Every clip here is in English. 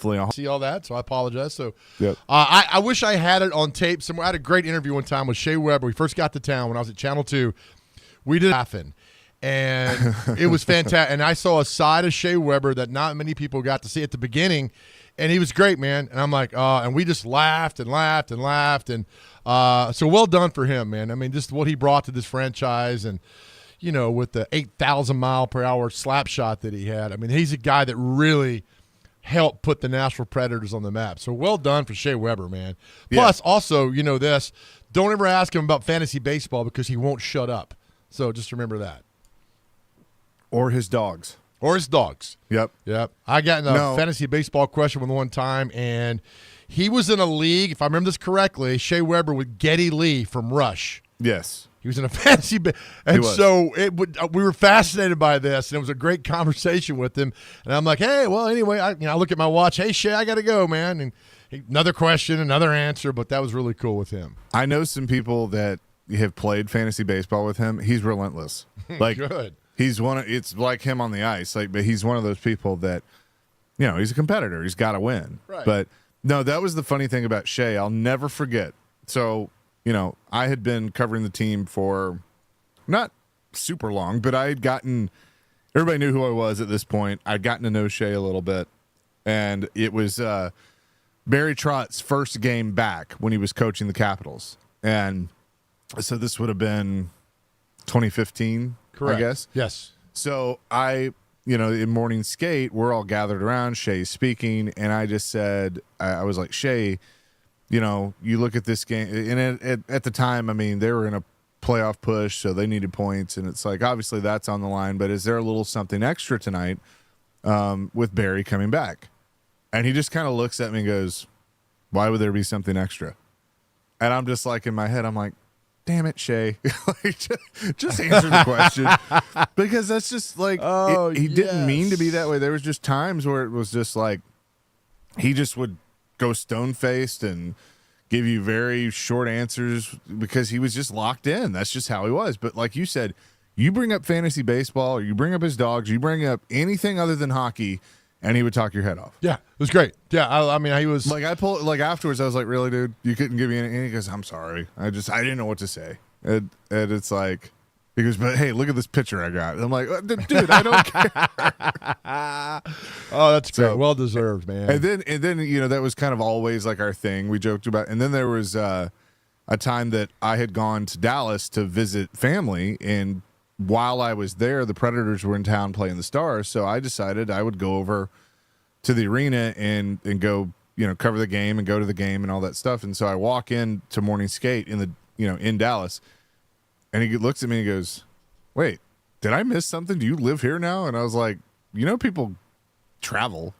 definitely a see all that, so I apologize. So Yep. I wish I had it on tape somewhere. I had a great interview one time with Shea Weber. We first got to town when I was at Channel 2. We did laughing, and it was fantastic. And I saw a side of Shea Weber that not many people got to see at the beginning, and he was great, man. And I'm like, and we just laughed and laughed and laughed. And so well done for him, man. I mean, just what he brought to this franchise and, you know, with the 8,000-mile-per-hour slap shot that he had. I mean, he's a guy that really helped put the Nashville Predators on the map. So well done for Shea Weber, man. Plus, also, you know this, don't ever ask him about fantasy baseball because he won't shut up. So just remember that. Or his dogs. Or his dogs. Yep. I got in a fantasy baseball question with one time, and he was in a league, if I remember this correctly, Shea Weber with Geddy Lee from Rush. Yes. He was in a fantasy and so we were fascinated by this, and it was a great conversation with him. And I'm like, hey, well, anyway, I look at my watch. Hey, Shea, I got to go, man. And another question, another answer, but that was really cool with him. I know some people that have played fantasy baseball with him. He's relentless. Like, good. He's it's like him on the ice. Like, but he's one of those people that, you know, he's a competitor. He's got to win. Right. But no, that was the funny thing about Shea. I'll never forget. So, you know, I had been covering the team for not super long, but I had gotten – everybody knew who I was at this point. I'd gotten to know Shea a little bit. And it was Barry Trott's first game back when he was coaching the Capitals. And so this would have been 2015, correct, I guess. Yes. So in morning skate, we're all gathered around. Shea's speaking, and I just said, I was like, Shea – you know, you look at this game, and at the time, I mean, they were in a playoff push, so they needed points, and it's like, obviously that's on the line, but is there a little something extra tonight with Barry coming back? And he just kind of looks at me and goes, why would there be something extra? And I'm just like, in my head, I'm like, damn it, Shea. Just answer the question. Because that's just like, he didn't mean to be that way. There was just times where it was just like, he just would go stone-faced and give you very short answers because he was just locked in. That's just how he was. But like you said, you bring up fantasy baseball, or you bring up his dogs, you bring up anything other than hockey, and he would talk your head off. Yeah, it was great. Yeah, I mean, he was like, afterwards, I was like, really, dude? You couldn't give me any? And he goes, I'm sorry. I didn't know what to say. And it's like, he goes, but hey, look at this picture I got. And I'm like, dude, I don't care. Oh, that's great. Well deserved, man. And then you know, that was kind of always like our thing. We joked about. And then there was a time that I had gone to Dallas to visit family, and while I was there, the Predators were in town playing the Stars. So I decided I would go over to the arena and go, you know, cover the game and go to the game and all that stuff. And so I walk in to morning skate in Dallas. And he looks at me and goes, wait, did I miss something? Do you live here now? And I was like, you know, people travel,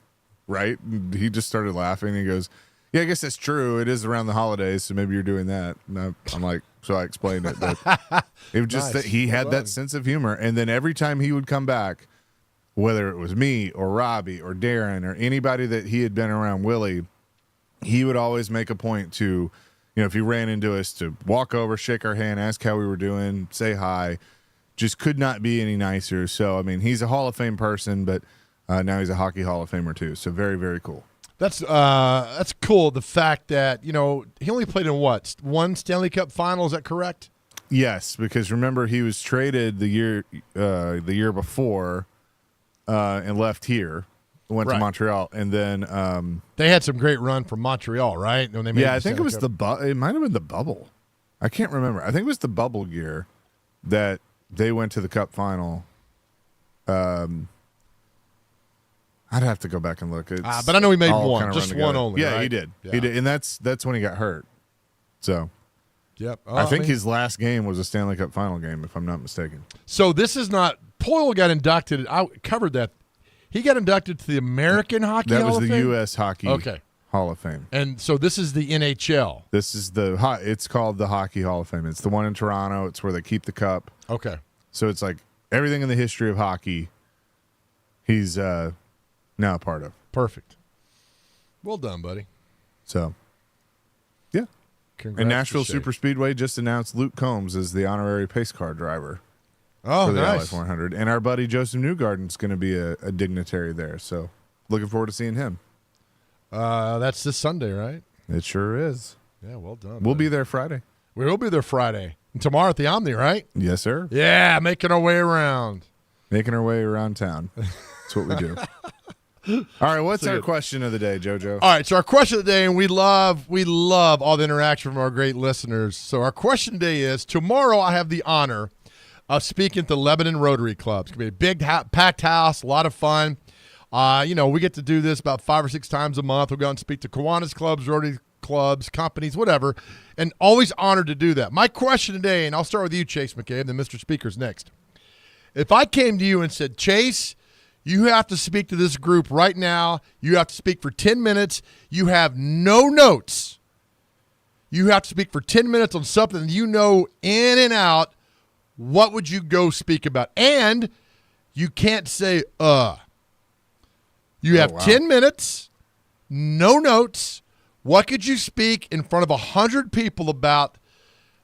right? And he just started laughing. He goes, yeah, I guess that's true. It is around the holidays, so maybe you're doing that. And I'm like, so I explained it. But it was just that he had that sense of humor. And then every time he would come back, whether it was me or Robbie or Darren or anybody that he had been around, Willie, he would always make a point to, you know, if he ran into us, to walk over, shake our hand, ask how we were doing, say hi. Just could not be any nicer. So, I mean, he's a Hall of Fame person, but now he's a Hockey Hall of Famer too. So very, very cool. That's cool. The fact that, you know, he only played in one Stanley Cup final. Is that correct? Yes, because remember, he was traded the year before and left here. Went to Montreal, and then they had some great run from Montreal, right? When they made I think it was it might have been the bubble. I can't remember. I think it was the bubble year that they went to the Cup final. I'd have to go back and look. But I know he made one, just one only. Yeah, right? he did. Yeah. He did, and that's when he got hurt. So, yep. I think his last game was a Stanley Cup final game, if I'm not mistaken. So this is not Poile got inducted. I covered that. He got inducted to the American Hockey Hall of Fame? That was the U.S. Hockey Hall of Fame. And so this is the NHL. This is it's called the Hockey Hall of Fame. It's the one in Toronto. It's where they keep the cup. Okay. So it's like everything in the history of hockey he's now a part of. Perfect. Well done, buddy. So, yeah. Congrats. And Nashville Superspeedway just announced Luke Combs as the honorary pace car driver. Oh, for the nice. LA400. And our buddy Joseph Newgarden's going to be a dignitary there. So looking forward to seeing him. That's this Sunday, right? It sure is. Yeah, well done. We'll buddy. be there Friday. We will be there Friday. And tomorrow at the Omni, right? Yes, sir. Yeah, making our way around. Making our way around town. That's what we do. All right, what's our question of the day, JoJo? All right, so our question of the day, and we love all the interaction from our great listeners. So our question today is, tomorrow I have the honor of speaking at the Lebanon Rotary Club. It's going to be a big, packed house, a lot of fun. We get to do this about 5 or 6 times a month. We'll go out and speak to Kiwanis clubs, Rotary clubs, companies, whatever, and always honored to do that. My question today, and I'll start with you, Chase McCabe, then Mr. Speaker's next. If I came to you and said, Chase, you have to speak to this group right now. You have to speak for 10 minutes. You have no notes. You have to speak for 10 minutes on something you know in and out. What would you go speak about? And you can't say, You have 10 minutes, no notes. What could you speak in front of 100 people about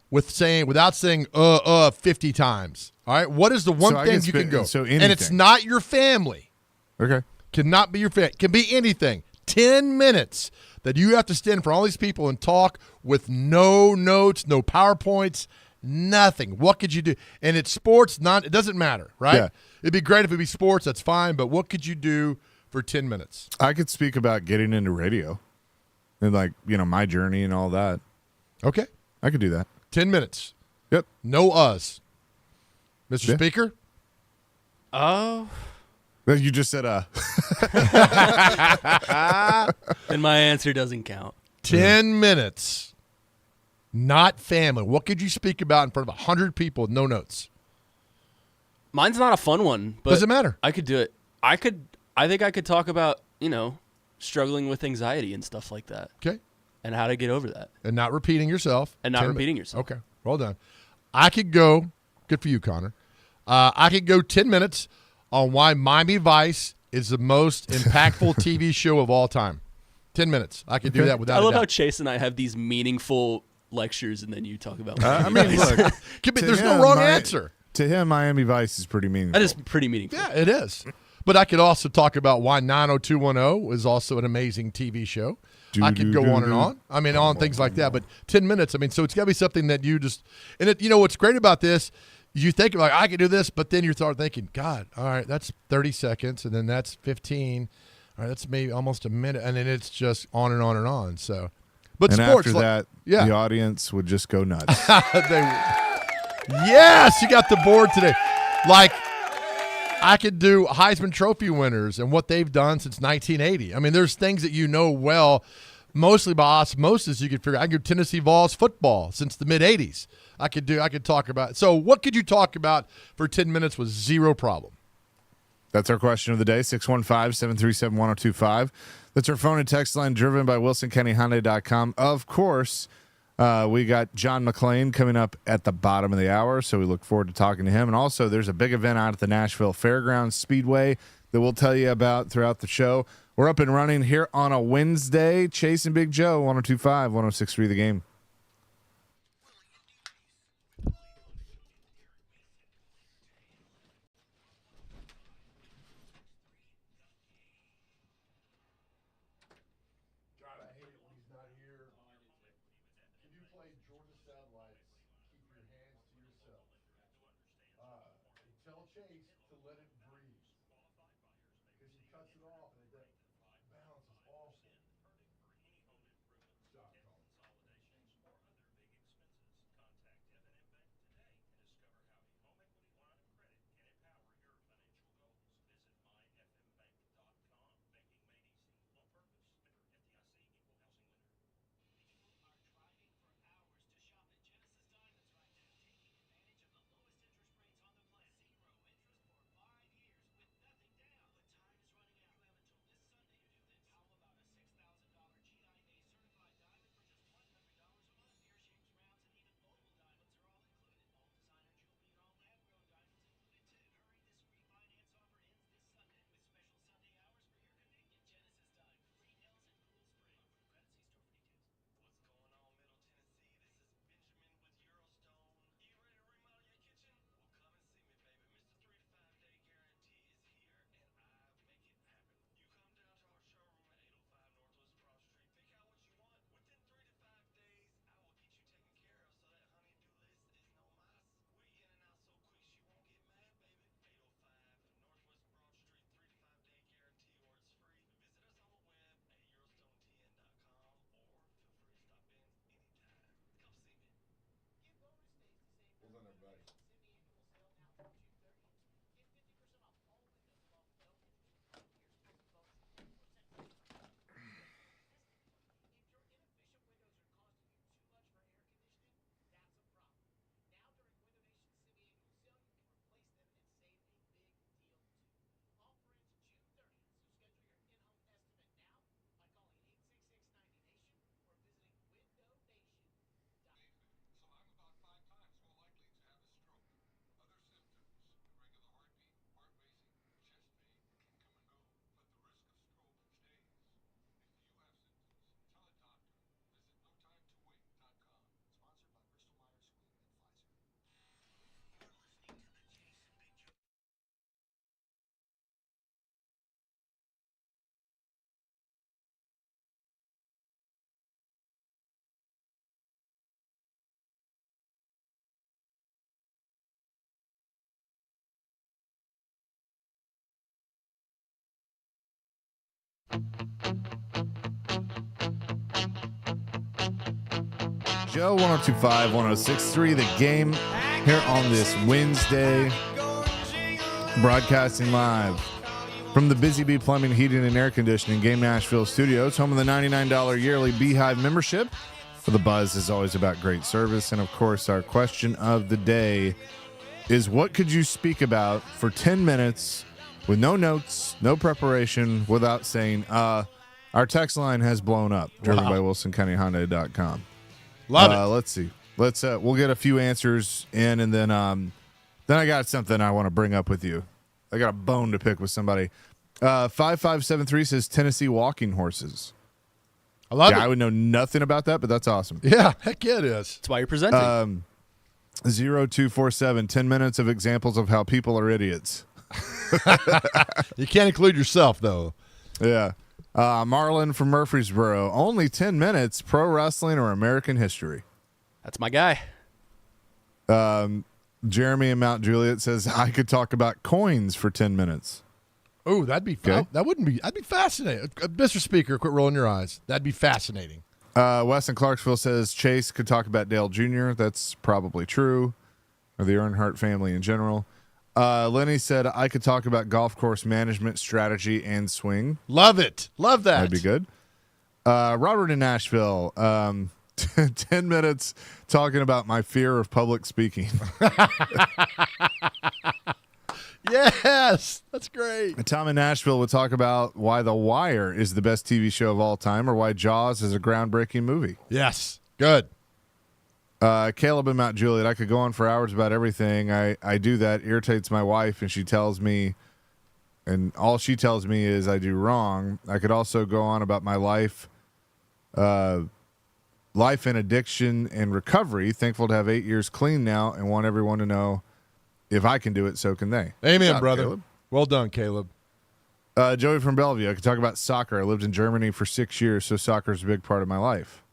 without saying 50 times? All right. What is the one thing you can go? So anything. And it's not your family. Okay. Cannot be your family. Can be anything. 10 minutes that you have to stand for all these people and talk with no notes, no PowerPoints, nothing. What could you do? And it's sports, it doesn't matter, right? Yeah. It'd be great if it'd be sports, that's fine, but what could you do for 10 minutes? I could speak about getting into radio and, my journey and all that. Okay. I could do that. 10 minutes. Yep. No us. Mr. Yeah. Speaker? Oh. You just said, And my answer doesn't count. 10 minutes. Not family. What could you speak about in front of 100 people with no notes? Mine's not a fun one, but Doesn't matter. I could do it. I think I could talk about, struggling with anxiety and stuff like that. Okay. And how to get over that. And not repeating yourself. And not repeating yourself. Okay. Well done. I could go, good for you, Connor. I could go 10 minutes on why Miami Vice is the most impactful TV show of all time. 10 minutes. I could do that without I love a doubt. how Chase and I have these meaningful lectures, and then you talk about look. There's no wrong answer. To him, Miami Vice is pretty meaningful. That is pretty meaningful. Yeah, it is. But I could also talk about why 90210 is also an amazing TV show. I could go on and on. On things like that. But 10 minutes, so it's got to be something that you just – and what's great about this, you think like, I could do this, but then you start thinking, God, all right, that's 30 seconds, and then that's 15. All right, that's maybe almost a minute, and then it's just on and on and on. So, but and sports, after that, the audience would just go nuts. Yes, you got the board today. I could do Heisman Trophy winners and what they've done since 1980. There's things that well, mostly by osmosis. You could figure. I could do Tennessee Vols football since the mid 80s. I could talk about. So, what could you talk about for 10 minutes with zero problem? That's our question of the day, 615-737-1025. That's our phone and text line driven by WilsonCountyHyundai.com. Of course, we got John McClain coming up at the bottom of the hour, so we look forward to talking to him. And also, there's a big event out at the Nashville Fairgrounds Speedway that we'll tell you about throughout the show. We're up and running here on a Wednesday. Chase and Big Joe, 102.5, 106.3 The Game. Tell Chase to let it breathe because he cuts it off and that balance is awful. Stop, Colin. Joe 1025 1063, the game here on this Wednesday, broadcasting live from the Busy Bee Plumbing, Heating, and Air Conditioning Game Nashville Studios, home of the $99 yearly Beehive membership. For the buzz is always about great service. And of course, our question of the day is, what could you speak about for 10 minutes with no notes, no preparation, without saying, our text line has blown up, driven by WilsonCountyHyundai.com. Love it. Let's see. We'll get a few answers in, and then I got something I want to bring up with you. I got a bone to pick with somebody. 5573 says Tennessee walking horses. I love Yeah, it. I would know nothing about that, but that's awesome. Yeah, heck yeah, it is. That's why you're presenting. 0247, 10 minutes of examples of how people are idiots. You can't include yourself, though. Yeah. Marlon from Murfreesboro, only 10 minutes, pro wrestling or American history. That's my guy. Jeremy in Mount Juliet says, I could talk about coins for 10 minutes. Oh, that'd be Okay. that'd be fascinating. Mr. Speaker, quit rolling your eyes. That'd be fascinating. Wes in Clarksville says Chase could talk about Dale Jr. That's probably true, or the Earnhardt family in general. Lenny said I could talk about golf course management, strategy, and swing. Love it. Love that. That'd be good. Robert in Nashville, 10 minutes talking about my fear of public speaking. Yes, that's great. Tom in Nashville would talk about why The Wire is the best TV show of all time, or why Jaws is a groundbreaking movie. Yes, good. Caleb in Mount Juliet, I could go on for hours about everything. I do that, irritates my wife, and she tells me, and all she tells me is I do wrong. I could also go on about my life and addiction and recovery. Thankful to have 8 years clean now, and want everyone to know if I can do it, so can they. Amen, Good job, brother. Caleb. Well done, Caleb. Joey from Bellevue, I could talk about soccer. I lived in Germany for 6 years, so soccer is a big part of my life.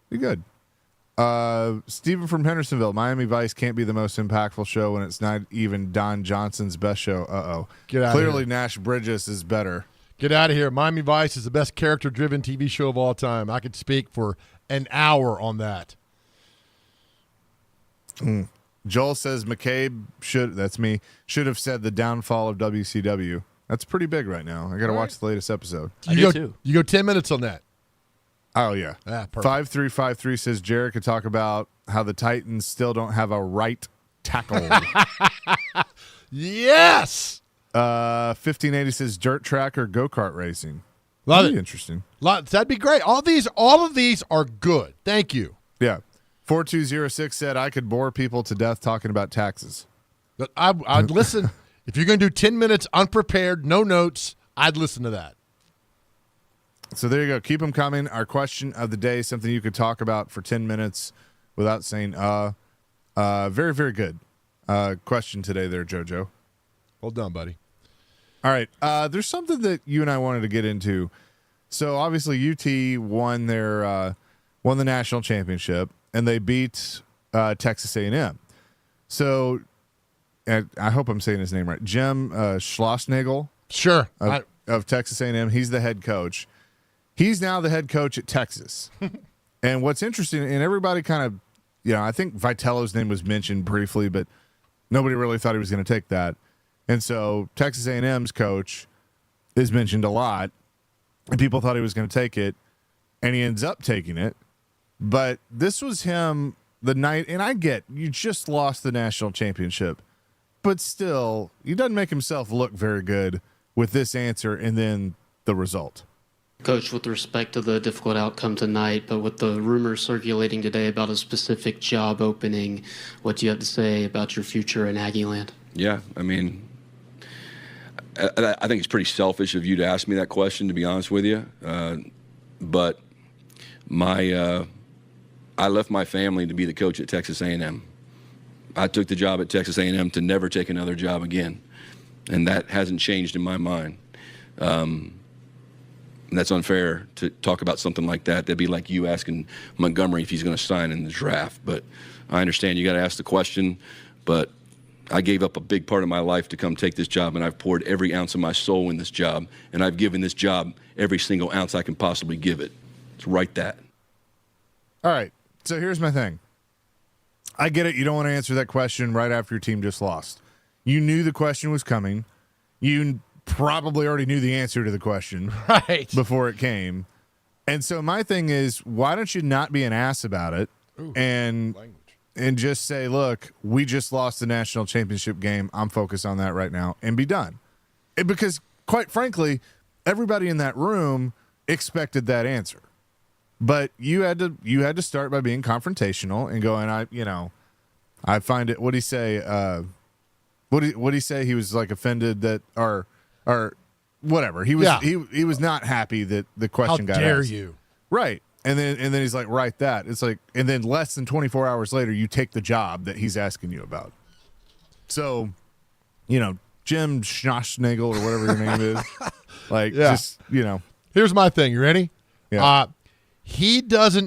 Be good. Stephen from Hendersonville, Miami Vice can't be the most impactful show when it's not even Don Johnson's best show. Uh-oh. Get out of Clearly, here. Nash Bridges is better. Get out of here. Miami Vice is the best character-driven TV show of all time. I could speak for an hour on that. Joel says McCabe should have said the downfall of WCW. That's pretty big right now. I got to watch the latest episode. I do too. You go 10 minutes on that. Oh, yeah. Perfect. 5353 says Jared could talk about how the Titans still don't have a right tackle. Yes. 1580 says dirt track or go-kart racing. Love That'd be it. interesting. That'd be great. All of these are good. Thank you. Yeah. 4206 said I could bore people to death talking about taxes. But I'd listen. If you're going to do 10 minutes unprepared, no notes, I'd listen to that. So there you go. Keep them coming. Our question of the day, something you could talk about for 10 minutes without saying, very, very good question today there, JoJo. Well done, buddy. All right. There's something that you and I wanted to get into. So obviously UT won the national championship, and they beat Texas A&M. So I hope I'm saying his name right. Jim Schlossnagel Sure. of Texas A&M. He's the head coach. He's now the head coach at Texas. And what's interesting, and everybody kind of, I think Vitello's name was mentioned briefly, but nobody really thought he was going to take that. And so Texas A&M's coach is mentioned a lot, and people thought he was going to take it, and he ends up taking it. But this was him the night, and I get you just lost the national championship, but still, he doesn't make himself look very good with this answer and then the result. Coach, with respect to the difficult outcome tonight, but with the rumors circulating today about a specific job opening, what do you have to say about your future in Aggieland? Yeah, I mean, I think it's pretty selfish of you to ask me that question, to be honest with you. But I left my family to be the coach at Texas A&M. I took the job at Texas A&M to never take another job again, and that hasn't changed in my mind. And that's unfair to talk about something like that. That'd be like you asking Montgomery if he's going to sign in the draft. But I understand you got to ask the question, but I gave up a big part of my life to come take this job, and I've poured every ounce of my soul in this job, and I've given this job every single ounce I can possibly give it. So write that. All right. So here's my thing. I get it. You don't want to answer that question right after your team just lost. You knew the question was coming. You probably already knew the answer to the question Right. before it came. And so my thing is, why don't you not be an ass about it and just say, look, we just lost the national championship game. I'm focused on that right now, and be done. Because quite frankly, everybody in that room expected that answer. But you had to start by being confrontational and going, I find it. What'd he say? What'd he say? He was like offended that or whatever. He was he was not happy that the question got asked. How dare you? Right. And then he's like, write that. It's like, and then less than 24 hours later, you take the job that he's asking you about. So, Jim Schnoschnagel or whatever your name is, just. Here's my thing. You ready? Yeah. He doesn't